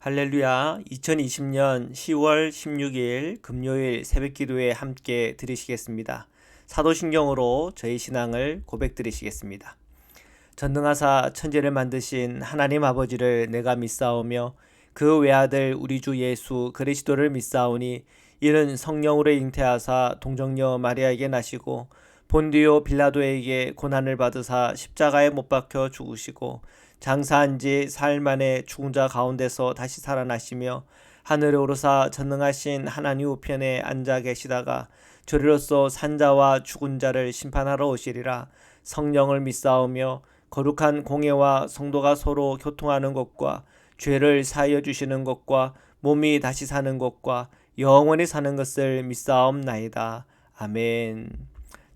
할렐루야. 2020년 10월 16일 금요일 새벽기도에 함께 드리시겠습니다. 사도신경으로 저희 신앙을 고백드리시겠습니다. 전능하사 천지를 만드신 하나님 아버지를 내가 믿사오며 그 외아들 우리 주 예수 그리스도를 믿사오니 이는 성령으로 잉태하사 동정녀 마리아에게 나시고 본디오 빌라도에게 고난을 받으사 십자가에 못 박혀 죽으시고 장사한 지 사흘 만에 죽은 자 가운데서 다시 살아나시며 하늘에 오르사 전능하신 하나님 우편에 앉아 계시다가 저리로서 산자와 죽은 자를 심판하러 오시리라. 성령을 믿사오며 거룩한 공예와 성도가 서로 교통하는 것과 죄를 사하여 주시는 것과 몸이 다시 사는 것과 영원히 사는 것을 믿사옵나이다. 아멘.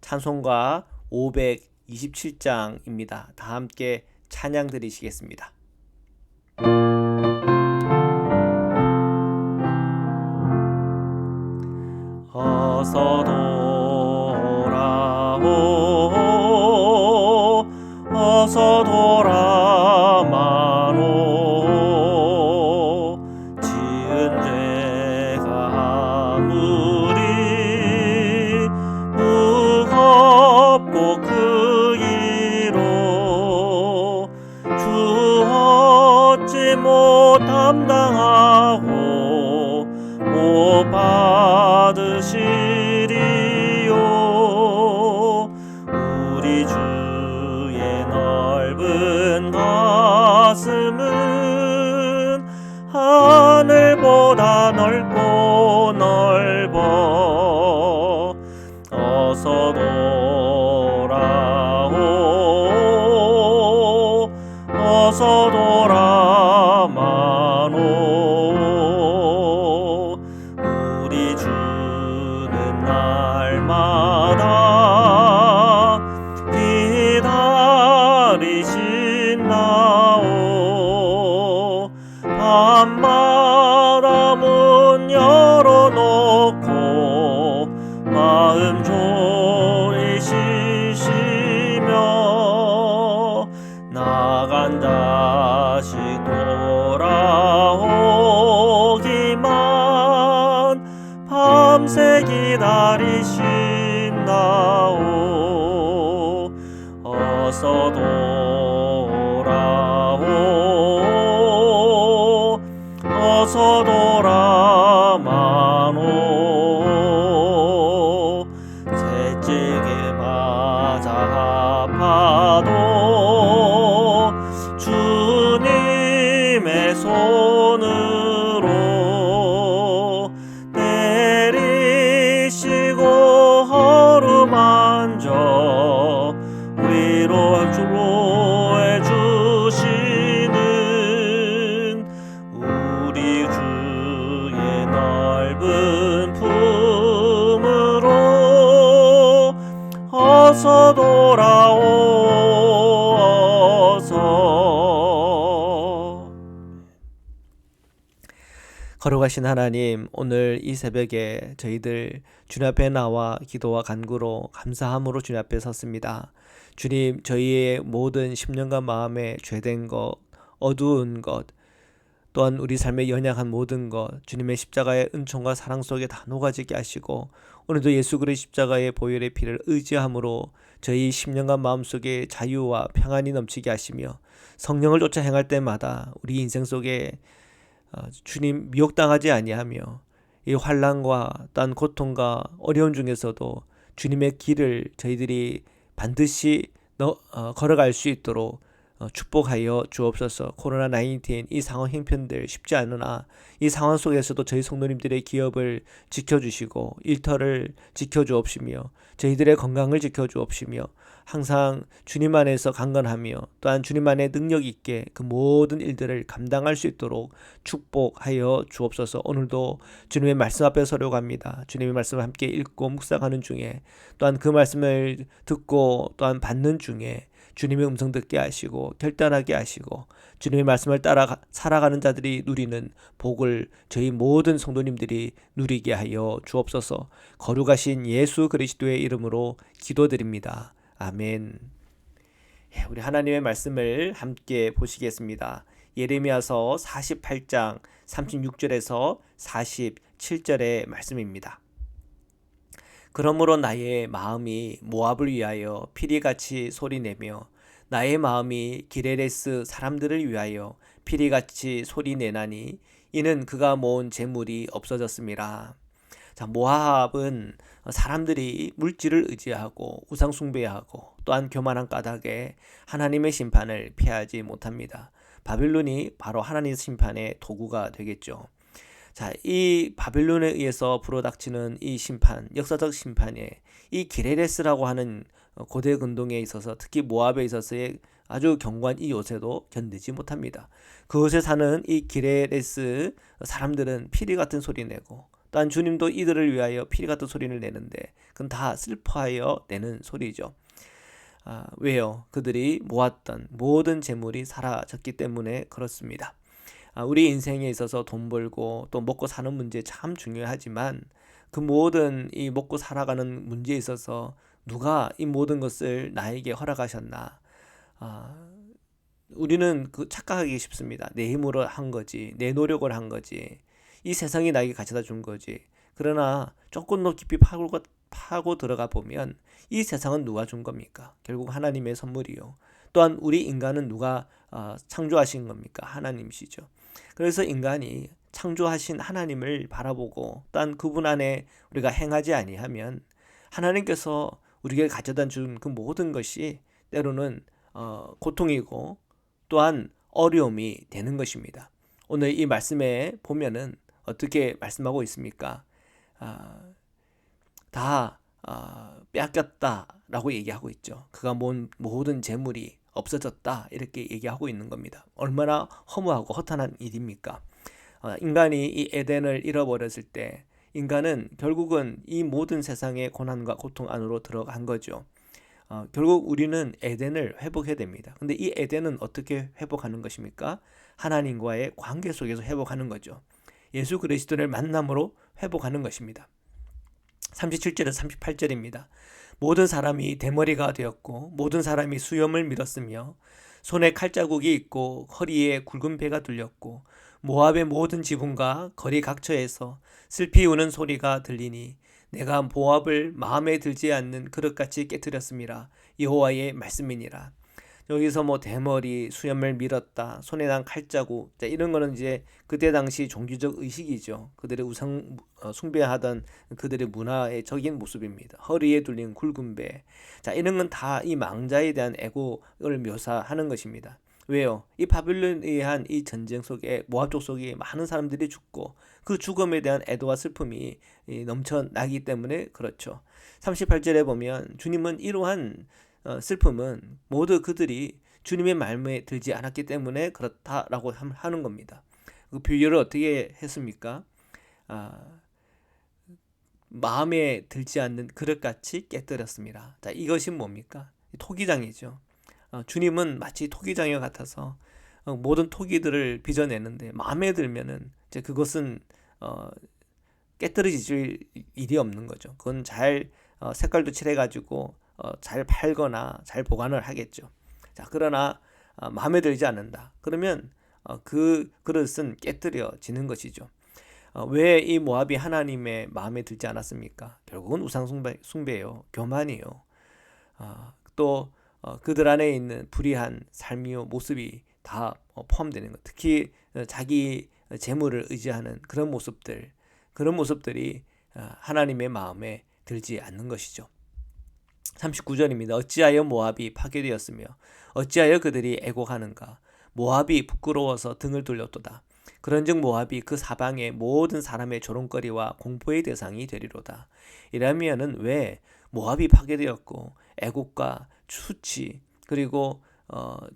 찬송가 527장입니다. 다 함께 찬양 드리시겠습니다. 어서 돌아오 어서 돌아마노 지은 죄가 아무리 무겁고 크기로 주 어찌 못 감당하고 못 받으시리요. 우리 주의 넓은 가슴은 하늘보다 넓고 넓어. 어서 돌아오 어서 돌아마노 우리 주는 날마다 기다리신다오. 밤마다 문 열어놓고 마음 졸이시시며 나간 자식 돌아오기만 밤새 기다리신다오. 어서 돌아오 어서 돌아마노 채찍에 맞아 아파도 주님의 손으로 때리시고 어루만져 위로해 주시는 우리 주의 넓은 품으로 어서 돌아오 어서. 거룩하신 하나님, 오늘 이 새벽에 저희들 주님 앞에 나와 기도와 간구로 감사함으로 주님 앞에 섰습니다. 주님, 저희의 모든 10년간 마음에 죄된 것, 어두운 것, 또한 우리 삶에 연약한 모든 것 주님의 십자가의 은총과 사랑 속에 다 녹아지게 하시고 오늘도 예수 그리스도의 십자가의 보혈의 피를 의지함으로 저희 10년간 마음속에 자유와 평안이 넘치게 하시며 성령을 쫓아 행할 때마다 우리 인생 속에 주님 미혹당하지 아니하며 이 환난과 또한 고통과 어려움 중에서도 주님의 길을 저희들이 반드시 걸어갈 수 있도록 축복하여 주옵소서. 코로나19 이 상황 형편들 쉽지 않으나 이 상황 속에서도 저희 성도님들의 기업을 지켜주시고 일터를 지켜주옵시며 저희들의 건강을 지켜주옵시며 항상 주님 안에서 강건하며 또한 주님 안에 능력 있게 그 모든 일들을 감당할 수 있도록 축복하여 주옵소서. 오늘도 주님의 말씀 앞에 서려고 합니다. 주님의 말씀을 함께 읽고 묵상하는 중에 또한 그 말씀을 듣고 또한 받는 중에 주님의 음성 듣게 하시고 결단하게 하시고 주님의 말씀을 따라 살아가는 자들이 누리는 복을 저희 모든 성도님들이 누리게 하여 주옵소서. 거룩하신 예수 그리스도의 이름으로 기도드립니다. 아멘. 우리 하나님의 말씀을 함께 보시겠습니다. 예레미야서 48장 36절에서 47절의 말씀입니다. 그러므로 나의 마음이 모압을 위하여 피리같이 소리내며 나의 마음이 기레레스 사람들을 위하여 피리같이 소리내나니 이는 그가 모은 재물이 없어졌음이라. 자, 모압은 사람들이 물질을 의지하고 우상 숭배하고 또한 교만한 까닭에 하나님의 심판을 피하지 못합니다. 바빌론이 바로 하나님의 심판의 도구가 되겠죠. 자, 이 바빌론에 의해서 불어닥치는 이 심판, 역사적 심판에 이 기레레스라고 하는 고대 근동에 있어서 특히 모압에 있어서의 아주 견고한 이 요새도 견디지 못합니다. 그곳에 사는 이 기레레스 사람들은 피리 같은 소리 내고 또한 주님도 이들을 위하여 피리 같은 소리를 내는데 그건 다 슬퍼하여 내는 소리죠. 왜요? 그들이 모았던 모든 재물이 사라졌기 때문에 그렇습니다. 우리 인생에 있어서 돈 벌고 또 먹고 사는 문제 참 중요하지만 그 모든 이 먹고 살아가는 문제에 있어서 누가 이 모든 것을 나에게 허락하셨나? 우리는 그 착각하기 쉽습니다. 내 힘으로 한 거지, 내 노력을 한 거지, 이 세상이 나에게 가져다 준 거지. 그러나 조금 더 깊이 파고 들어가 보면 이 세상은 누가 준 겁니까? 결국 하나님의 선물이요. 또한 우리 인간은 누가 창조하신 겁니까? 하나님이시죠. 그래서 인간이 창조하신 하나님을 바라보고 또한 그분 안에 우리가 행하지 아니하면 하나님께서 우리에게 가져다 준 그 모든 것이 때로는 고통이고 또한 어려움이 되는 것입니다. 오늘 이 말씀에 보면은 어떻게 말씀하고 있습니까? 다 빼앗겼다라고 얘기하고 있죠. 그가 모은 모든 재물이 없어졌다 이렇게 얘기하고 있는 겁니다. 얼마나 허무하고 허탄한 일입니까? 인간이 이 에덴을 잃어버렸을 때 인간은 결국은 이 모든 세상의 고난과 고통 안으로 들어간 거죠. 결국 우리는 에덴을 회복해야 됩니다. 근데 이 에덴은 어떻게 회복하는 것입니까? 하나님과의 관계 속에서 회복하는 거죠. 예수 그리스도를 만남으로 회복하는 것입니다. 37절에서 38절입니다. 모든 사람이 대머리가 되었고 모든 사람이 수염을 밀었으며 손에 칼자국이 있고 허리에 굵은 배가 둘렸고 모압의 모든 지붕과 거리 각처에서 슬피 우는 소리가 들리니 내가 모압을 마음에 들지 않는 그릇같이 깨뜨렸음이라. 여호와의 말씀이니라. 여기서 뭐 대머리, 수염을 밀었다, 손에 난 칼자국, 이런 거는 이제 그때 당시 종교적 의식이죠. 그들의 우상 숭배하던 그들의 문화의 적인 모습입니다. 허리에 둘린 굵은 배, 자 이런 건 다 이 망자에 대한 애고를 묘사하는 것입니다. 왜요? 이 바빌론에 의한 이 전쟁 속에 모압 족 속에 많은 사람들이 죽고 그 죽음에 대한 애도와 슬픔이 넘쳐나기 때문에 그렇죠. 38절에 보면 주님은 이러한 슬픔은 모두 그들이 주님의 말씀에 들지 않았기 때문에 그렇다라고 하는 겁니다. 그 비유를 어떻게 했습니까? 마음에 들지 않는 그릇같이 깨뜨렸습니다. 자, 이것이 뭡니까? 토기장이죠. 주님은 마치 토기장이 같아서 모든 토기들을 빚어내는데 마음에 들면은 이제 그것은 깨뜨려질 일이 없는 거죠. 그건 잘 색깔도 칠해가지고 잘 팔거나 잘 보관을 하겠죠. 자, 그러나 마음에 들지 않는다. 그러면 그 그릇은 깨뜨려지는 것이죠. 왜 이 모압이 하나님의 마음에 들지 않았습니까? 결국은 우상 숭배요, 교만이요. 또 그들 안에 있는 불의한 삶이요 모습이 다 포함되는 것. 특히 자기 재물을 의지하는 그런 모습들이 하나님의 마음에 들지 않는 것이죠. 39절입니다. 어찌하여 모압이 파괴되었으며 어찌하여 그들이 애곡하는가. 모압이 부끄러워서 등을 돌렸도다. 그런즉 모압이 그 사방의 모든 사람의 조롱거리와 공포의 대상이 되리로다. 이라면은 왜 모압이 파괴되었고 애곡과 수치 그리고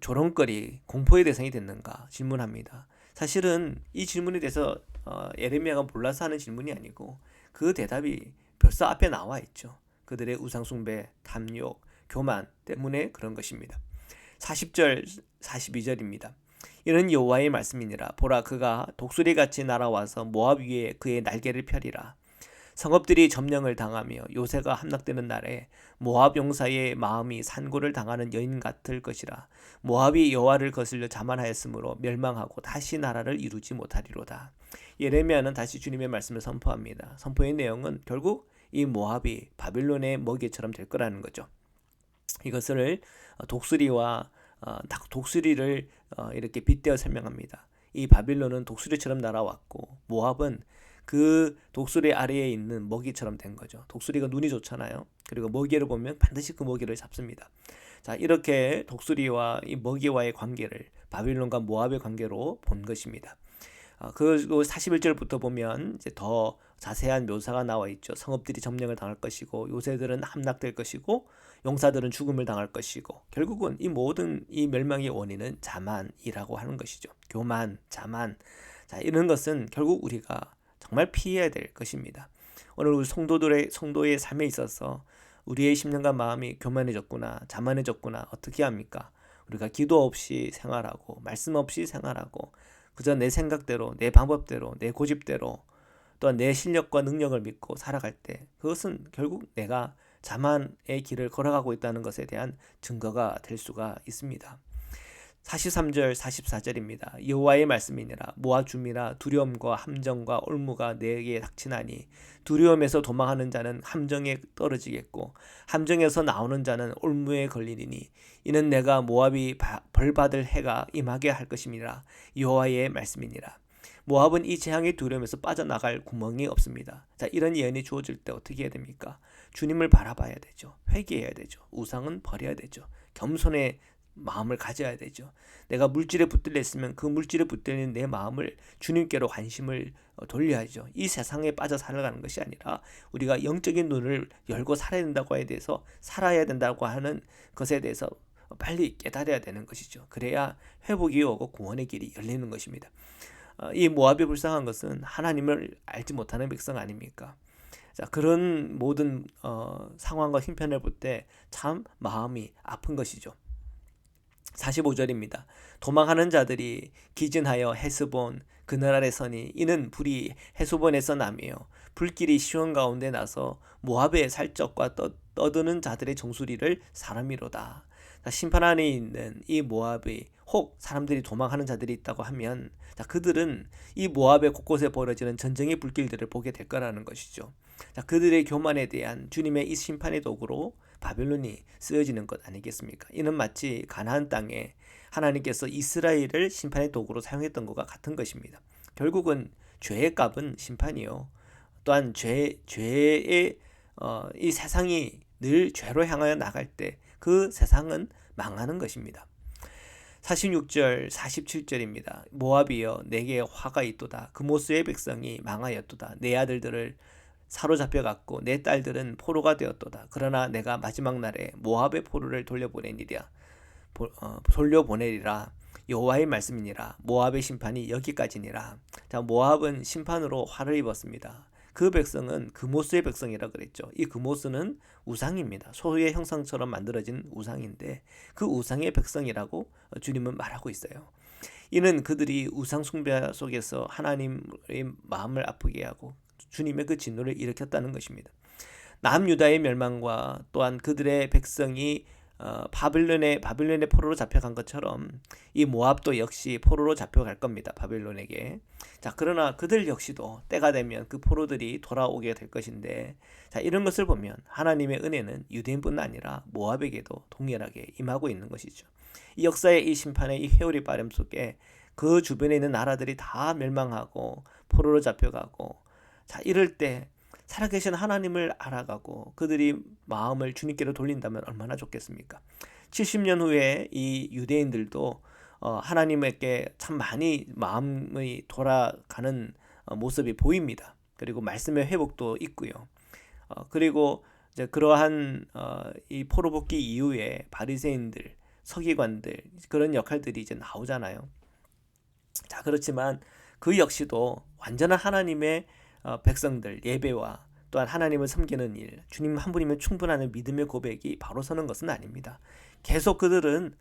조롱거리 공포의 대상이 됐는가 질문합니다. 사실은 이 질문에 대해서 예레미야가 몰라서 하는 질문이 아니고 그 대답이 벌써 앞에 나와 있죠. 그들의 우상숭배, 탐욕, 교만 때문에 그런 것입니다. 40절, 42절입니다. 이는 여호와의 말씀이니라. 보라 그가 독수리같이 날아와서 모압 위에 그의 날개를 펴리라. 성읍들이 점령을 당하며 요새가 함락되는 날에 모압 용사의 마음이 산고를 당하는 여인 같을 것이라. 모압이 여호와를 거슬려 자만하였으므로 멸망하고 다시 나라를 이루지 못하리로다. 예레미야는 다시 주님의 말씀을 선포합니다. 선포의 내용은 결국 이 모압이 바빌론의 먹이처럼 될 거라는 거죠. 이것을 독수리와 독수리를 이렇게 빗대어 설명합니다. 이 바빌론은 독수리처럼 날아왔고 모압은 그 독수리 아래에 있는 먹이처럼 된 거죠. 독수리가 눈이 좋잖아요. 그리고 먹이를 보면 반드시 그 먹이를 잡습니다. 자, 이렇게 독수리와 이 먹이와의 관계를 바빌론과 모압의 관계로 본 것입니다. 그리고 41절부터 보면 이제 더 자세한 묘사가 나와 있죠. 성읍들이 점령을 당할 것이고 요새들은 함락될 것이고 용사들은 죽음을 당할 것이고 결국은 이 모든 이 멸망의 원인은 자만이라고 하는 것이죠. 교만, 자만. 자, 이런 것은 결국 우리가 정말 피해야 될 것입니다. 오늘 우리 성도의 삶에 있어서 우리의 심령과 마음이 교만해졌구나, 자만해졌구나 어떻게 합니까? 우리가 기도 없이 생활하고 말씀 없이 생활하고 그저 내 생각대로, 내 방법대로, 내 고집대로 또한 내 실력과 능력을 믿고 살아갈 때 그것은 결국 내가 자만의 길을 걸어가고 있다는 것에 대한 증거가 될 수가 있습니다. 43절 44절입니다. 여호와의 말씀이니라. 모압 주민아 두려움과 함정과 올무가 내게 닥치나니 두려움에서 도망하는 자는 함정에 떨어지겠고 함정에서 나오는 자는 올무에 걸리리니 이는 내가 모압이 벌받을 해가 임하게 할 것임이라. 여호와의 말씀이니라. 모압은 이 재앙의 두려움에서 빠져나갈 구멍이 없습니다. 자, 이런 예언이 주어질 때 어떻게 해야 됩니까? 주님을 바라봐야 되죠. 회개해야 되죠. 우상은 버려야 되죠. 겸손의 마음을 가져야 되죠. 내가 물질에 붙들려 있으면 그 물질에 붙들린 내 마음을 주님께로 관심을 돌려야죠. 이 세상에 빠져 살아가는 것이 아니라 우리가 영적인 눈을 열고 살아야 된다고 에 대해서 살아야 된다고 하는 것에 대해서 빨리 깨달아야 되는 것이죠. 그래야 회복이 오고 구원의 길이 열리는 것입니다. 이 모압이 불쌍한 것은 하나님을 알지 못하는 백성 아닙니까? 자, 그런 모든 상황과 형편을 볼 때 참 마음이 아픈 것이죠. 45절입니다. 도망하는 자들이 기진하여 헤스본 그늘 아래 서니 이는 불이 헤스본에서 나며 불길이 시온 가운데 나서 모압의 살적과 떠드는 자들의 정수리를 사람이로다. 심판 안에 있는 이 모압의 혹 사람들이 도망하는 자들이 있다고 하면 그들은 이 모압의 곳곳에 벌어지는 전쟁의 불길들을 보게 될 거라는 것이죠. 그들의 교만에 대한 주님의 이 심판의 도구로 바빌론이 쓰여지는 것 아니겠습니까? 이는 마치 가나안 땅에 하나님께서 이스라엘을 심판의 도구로 사용했던 것과 같은 것입니다. 결국은 죄의 값은 심판이요. 또한 죄의 이 세상이 늘 죄로 향하여 나갈 때 그 세상은 망하는 것입니다. 46절 47절입니다. 모압이여 내게 화가 있도다. 그모스의 백성이 망하였도다. 내 아들들을 사로잡혀갔고 내 딸들은 포로가 되었도다. 그러나 내가 마지막 날에 모압의 포로를 돌려보내리라. 여호와의 말씀이니라. 모압의 심판이 여기까지니라. 자, 모압은 심판으로 화를 입었습니다. 그 백성은 그모스의 백성이라 그랬죠. 이 그모스는 우상입니다. 소의 형상처럼 만들어진 우상인데 그 우상의 백성이라고 주님은 말하고 있어요. 이는 그들이 우상 숭배 속에서 하나님의 마음을 아프게 하고 주님의 그 진노를 일으켰다는 것입니다. 남유다의 멸망과 또한 그들의 백성이 바빌론의 포로로 잡혀간 것처럼 이 모압도 역시 포로로 잡혀갈 겁니다. 바빌론에게. 자, 그러나 그들 역시도 때가 되면 그 포로들이 돌아오게 될 것인데, 자, 이런 것을 보면 하나님의 은혜는 유대인뿐 아니라 모압에게도 동일하게 임하고 있는 것이죠. 이 역사의 이 심판의 이 회오리 바람 속에 그 주변에 있는 나라들이 다 멸망하고 포로로 잡혀가고, 자, 이럴 때 살아계신 하나님을 알아가고 그들이 마음을 주님께로 돌린다면 얼마나 좋겠습니까? 70년 후에 이 유대인들도 하나님에게 참 많이 마음이 돌아가는 모습이 보입니다. 그리고 말씀의 회복도 있고요. 그리고 이제 그러한 이 포로 복귀 이후에 바리새인들, 서기관들 그런 역할들이 이제 나오잖아요. 자, 그렇지만 그 역시도 완전한 하나님의 백성들 예배와 또한 하나님을 섬기는 일, 주님 한 분이면 충분한 믿음의 고백이 바로 서는 것은 아닙니다. 계속 그들은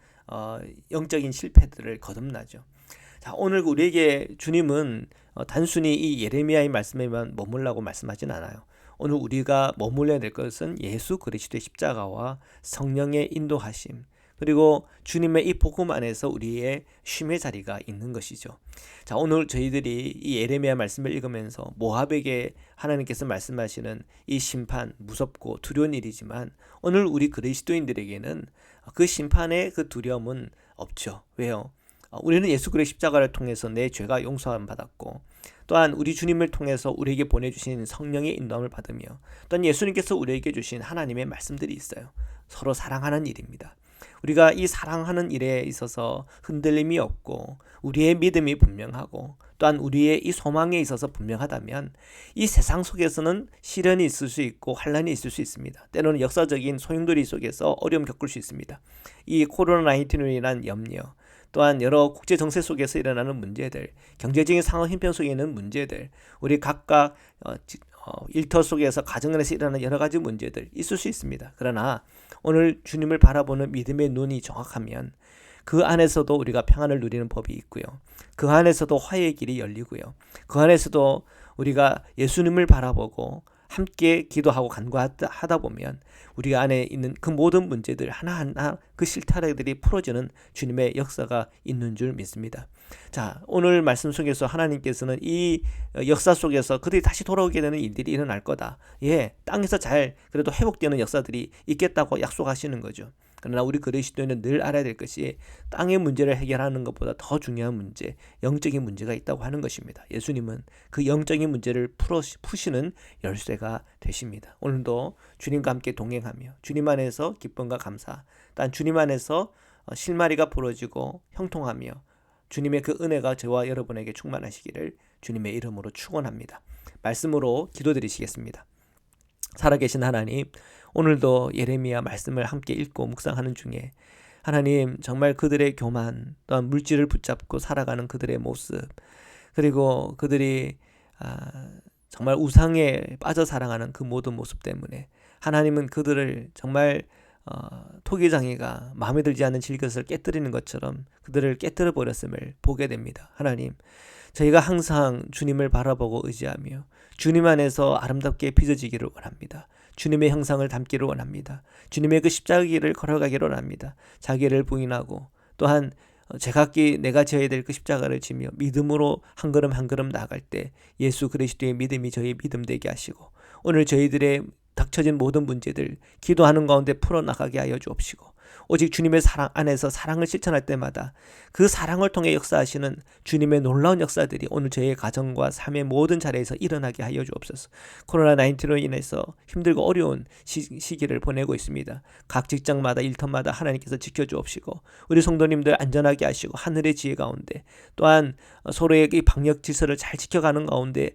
영적인 실패들을 거듭나죠. 자, 오늘 우리에게 주님은 단순히 이 예레미야의 말씀에만 머물라고 말씀하진 않아요. 오늘 우리가 머물러야 될 것은 예수 그리스도의 십자가와 성령의 인도하심, 그리고 주님의 이 복음 안에서 우리의 쉼의 자리가 있는 것이죠. 자, 오늘 저희들이 이 예레미야 말씀을 읽으면서 모압에게 하나님께서 말씀하시는 이 심판, 무섭고 두려운 일이지만 오늘 우리 그리스도인들에게는 그 심판의 그 두려움은 없죠. 왜요? 우리는 예수 그리스도의 십자가를 통해서 내 죄가 용서함 받았고, 또한 우리 주님을 통해서 우리에게 보내주신 성령의 인도함을 받으며, 또한 예수님께서 우리에게 주신 하나님의 말씀들이 있어요. 서로 사랑하는 일입니다. 우리가 이 사랑하는 일에 있어서 흔들림이 없고 우리의 믿음이 분명하고 또한 우리의 이 소망에 있어서 분명하다면 이 세상 속에서는 시련이 있을 수 있고 환란이 있을 수 있습니다. 때로는 역사적인 소용돌이 속에서 어려움 겪을 수 있습니다. 이 코로나19로 인한 염려, 또한 여러 국제 정세 속에서 일어나는 문제들, 경제적인 상황 형편 속에 있는 문제들, 우리 각각 일터 속에서 가정 안에서 일어나는 여러 가지 문제들 있을 수 있습니다. 그러나 오늘 주님을 바라보는 믿음의 눈이 정확하면 그 안에서도 우리가 평안을 누리는 법이 있고요. 그 안에서도 화해의 길이 열리고요. 그 안에서도 우리가 예수님을 바라보고 함께 기도하고 간구하다 보면 우리 안에 있는 그 모든 문제들 하나하나 그 실타래들이 풀어지는 주님의 역사가 있는 줄 믿습니다. 자, 오늘 말씀 속에서 하나님께서는 이 역사 속에서 그들이 다시 돌아오게 되는 일들이 일어날 거다. 땅에서 잘 그래도 회복되는 역사들이 있겠다고 약속하시는 거죠. 그러나 우리 그리스도인은 늘 알아야 될 것이 땅의 문제를 해결하는 것보다 더 중요한 문제, 영적인 문제가 있다고 하는 것입니다. 예수님은 그 영적인 문제를 푸시는 열쇠가 되십니다. 오늘도 주님과 함께 동행하며 주님 안에서 기쁨과 감사, 단 주님 안에서 실마리가 부러지고 형통하며 주님의 그 은혜가 저와 여러분에게 충만하시기를 주님의 이름으로 축원합니다. 말씀으로 기도드리시겠습니다. 살아계신 하나님, 오늘도 예레미야 말씀을 함께 읽고 묵상하는 중에 하나님, 정말 그들의 교만, 또한 물질을 붙잡고 살아가는 그들의 모습, 그리고 그들이 정말 우상에 빠져 살아가는 그 모든 모습 때문에 하나님은 그들을 정말 토기장이가 마음에 들지 않는 질것을 깨뜨리는 것처럼 그들을 깨뜨려 버렸음을 보게 됩니다. 하나님, 저희가 항상 주님을 바라보고 의지하며 주님 안에서 아름답게 빚어지기를 원합니다. 주님의 형상을 담기를 원합니다. 주님의 그 십자가 길을 걸어가기를 원합니다. 자기를 부인하고 또한 제각기 내가 져야 될 그 십자가를 지며 믿음으로 한 걸음 한 걸음 나아갈 때 예수 그리스도의 믿음이 저희 믿음 되게 하시고 오늘 저희들의 닥쳐진 모든 문제들 기도하는 가운데 풀어나가게 하여 주옵시고 오직 주님의 사랑 안에서 사랑을 실천할 때마다 그 사랑을 통해 역사하시는 주님의 놀라운 역사들이 오늘 저희의 가정과 삶의 모든 자리에서 일어나게 하여 주옵소서. 코로나19로 인해서 힘들고 어려운 시기를 보내고 있습니다. 각 직장마다 일터마다 하나님께서 지켜주옵시고 우리 성도님들 안전하게 하시고 하늘의 지혜 가운데 또한 서로의 이 방역 질서를 잘 지켜가는 가운데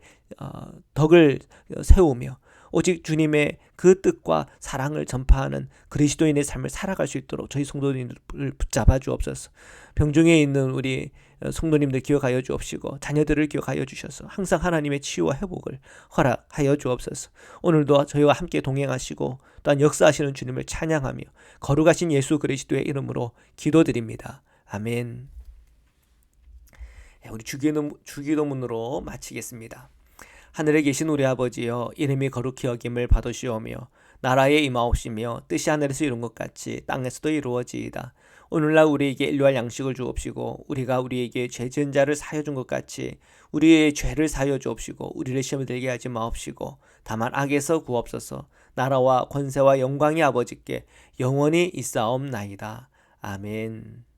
덕을 세우며 오직 주님의 그 뜻과 사랑을 전파하는 그리스도인의 삶을 살아갈 수 있도록 저희 성도님들을 붙잡아 주옵소서. 병중에 있는 우리 성도님들 기억하여 주옵시고 자녀들을 기억하여 주셔서 항상 하나님의 치유와 회복을 허락하여 주옵소서. 오늘도 저희와 함께 동행하시고 또한 역사하시는 주님을 찬양하며 거룩하신 예수 그리스도의 이름으로 기도드립니다. 아멘. 우리 주기도문으로 마치겠습니다. 하늘에 계신 우리 아버지여, 이름이 거룩히 여김을 받으시오며 나라에 임하옵시며 뜻이 하늘에서 이룬 것 같이 땅에서도 이루어지이다. 오늘날 우리에게 일용할 양식을 주옵시고 우리가 우리에게 죄 지은 자를 사하여 준 것 같이 우리의 죄를 사하여 주옵시고 우리를 시험에 들게 하지 마옵시고 다만 악에서 구옵소서. 나라와 권세와 영광이 아버지께 영원히 있사옵나이다. 아멘.